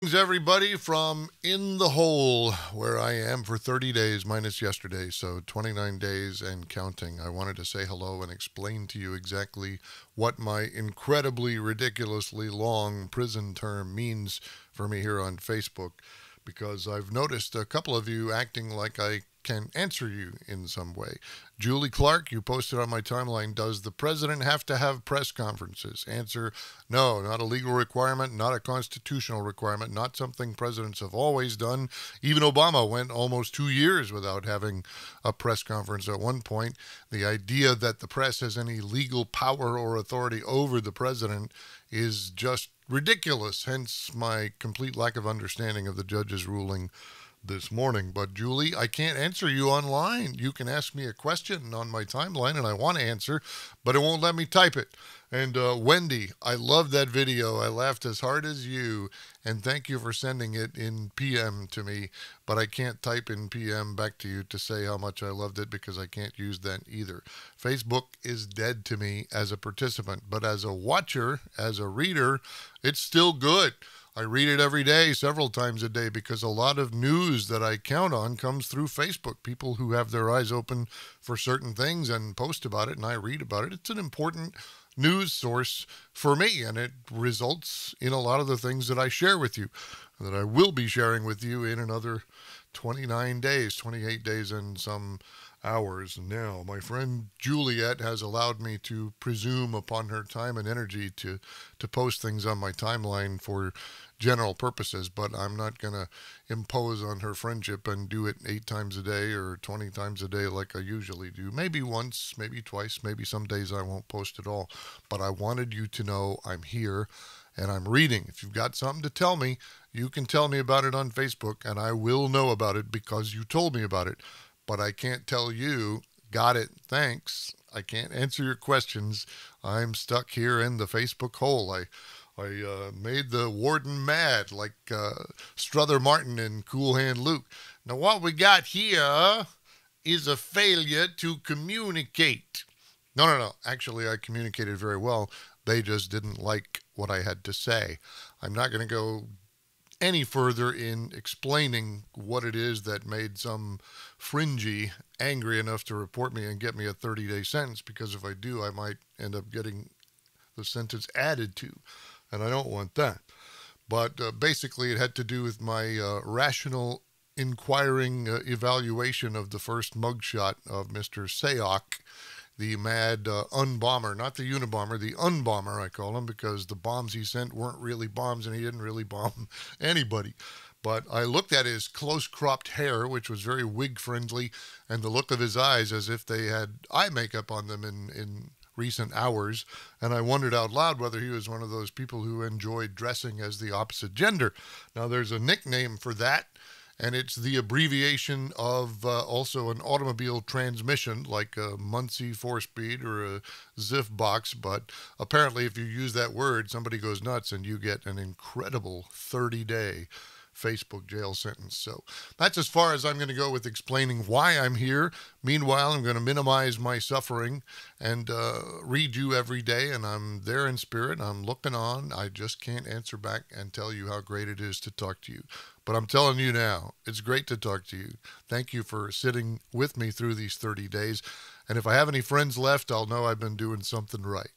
Greetings, everybody, from in the hole where I am for 30 days minus yesterday, so 29 days and counting. I wanted to say hello and explain to you exactly what my incredibly, ridiculously long prison term means for me here on Facebook, because I've noticed a couple of you acting like I can answer you in some way. Julie Clark, you posted on my timeline, does the president have to have press conferences? Answer, no, not a legal requirement, not a constitutional requirement, not something presidents have always done. Even Obama went almost 2 years without having a press conference at one point. The idea that the press has any legal power or authority over the president is just ridiculous, hence my complete lack of understanding of the judge's ruling this morning. But Julie, I can't answer you online. You can ask me a question on my timeline and I want to answer, but it won't let me type it. And Wendy, I love that video. I laughed as hard as you, and thank you for sending it in PM to me, but I can't type in PM back to you to say how much I loved it because I can't use that either. Facebook is dead to me as a participant, but as a watcher, as a reader, it's still good. I read it every day, several times a day, because a lot of news that I count on comes through Facebook. People who have their eyes open for certain things and post about it, and I read about it. It's an important news source for me, and it results in a lot of the things that I share with you, that I will be sharing with you in another 29 days, 28 days and some hours. Now, my friend Juliet has allowed me to presume upon her time and energy to post things on my timeline for general purposes, but I'm not going to impose on her friendship and do it 8 times a day or 20 times a day like I usually do. Maybe once, maybe twice, maybe some days I won't post at all. But I wanted you to know I'm here and I'm reading. If you've got something to tell me, you can tell me about it on Facebook, and I will know about it because you told me about it. But I can't tell you, got it, thanks. I can't answer your questions. I'm stuck here in the Facebook hole. I made the warden mad like Strother Martin in Cool Hand Luke. Now, what we got here is a failure to communicate. No. Actually, I communicated very well. They just didn't like what I had to say. I'm not going to go any further in explaining what it is that made some fringy angry enough to report me and get me a 30-day sentence, because if I do, I might end up getting the sentence added to, and I don't want that. But basically, it had to do with my rational, inquiring evaluation of the first mugshot of Mr. Sayok, the mad unbomber, not the Unabomber, the unbomber, I call him, because the bombs he sent weren't really bombs and he didn't really bomb anybody. But I looked at his close cropped hair, which was very wig friendly, and the look of his eyes as if they had eye makeup on them in recent hours, and I wondered out loud whether he was one of those people who enjoyed dressing as the opposite gender. Now, there's a nickname for that, and it's the abbreviation of also an automobile transmission, like a Muncie 4-speed or a Ziff box. But apparently, if you use that word, somebody goes nuts and you get an incredible 30-day Facebook jail sentence. So that's as far as I'm going to go with explaining why I'm here. Meanwhile, I'm going to minimize my suffering and read you every day, and I'm there in spirit. I'm looking on. I just can't answer back and tell you how great it is to talk to you. But I'm telling you now, it's great to talk to you. Thank you for sitting with me through these 30 days. And if I have any friends left, I'll know I've been doing something right.